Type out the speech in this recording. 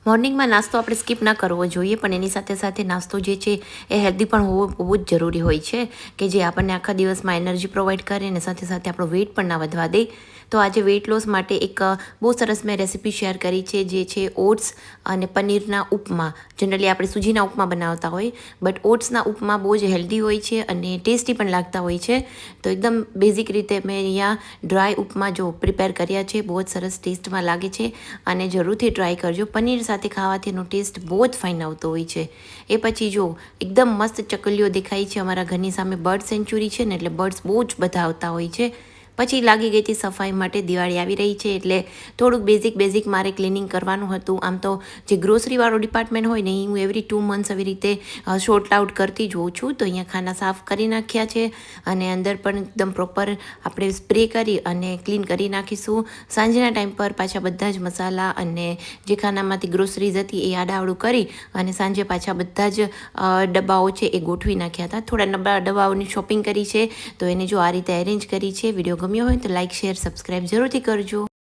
મોર્નિંગમાં નાસ્તો આપણે સ્કીપ ના કરવો જોઈએ, પણ એની સાથે સાથે નાસ્તો જે છે એ હેલ્ધી પણ હોવો બહુ જ જરૂરી હોય છે, કે જે આપણને આખા દિવસમાં એનર્જી પ્રોવાઈડ કરે અને સાથે સાથે આપણો વેઇટ પણ ના વધવા દે. તો આજે વેઇટ લોસ માટે એક બહુ સરસ મેં રેસીપી શેર કરી છે, જે છે ઓટ્સ અને પનીરના ઉપમા. જનરલી આપણે સૂજીના ઉપમા બનાવતા હોય, બટ ઓટ્સના ઉપમા બહુ જ હેલ્ધી હોય છે અને ટેસ્ટી પણ લાગતા હોય છે. તો એકદમ બેઝિક રીતે મેં અહીંયા ડ્રાય ઉપમા જો પ્રિપેર કર્યા છે, બહુ જ સરસ ટેસ્ટમાં લાગે છે અને જરૂરથી ટ્રાય કરજો. પનીર સાથે ખાવાથી એનો ટેસ્ટ બહુ જ ફાઇન આવતો હોય છે. એ પછી જો એકદમ મસ્ત ચકલીઓ દેખાય છે. અમારા ઘરની સામે બર્ડ સેન્ચુરી છે ને, એટલે બર્ડ્સ બહુ જ બધા આવતા હોય છે. પછી લાગી ગઈ હતી સફાઈ માટે. દિવાળી આવી રહી છે એટલે થોડુંક બેઝિક મારે ક્લિનિંગ કરવાનું હતું. આમ તો જે ગ્રોસરીવાળો ડિપાર્ટમેન્ટ હોય ને, એ હું એવરી 2 મંથ્સ આવી રીતે શોર્ટ આઉટ કરતી જ હોઉં છું. તો અહીંયા ખાના સાફ કરી નાખ્યા છે અને અંદર પણ એકદમ પ્રોપર આપણે સ્પ્રે કરી અને ક્લીન કરી નાખીશું. સાંજના ટાઈમ પર પાછા બધા જ મસાલા અને જે ખાનામાંથી ગ્રોસરીઝ હતી એ આડાવડું કરી અને સાંજે પાછા બધા જ ડબ્બાઓ છે એ ગોઠવી નાખ્યા હતા. થોડા ડબ્બાઓની શોપિંગ કરી છે, તો એને જો આ રીતે એરેન્જ કરી છે. વિડીયો ગમ્યો હોય તો લાઇક, શેર, સબસ્ક્રાઈબ જરૂરથી કરજો.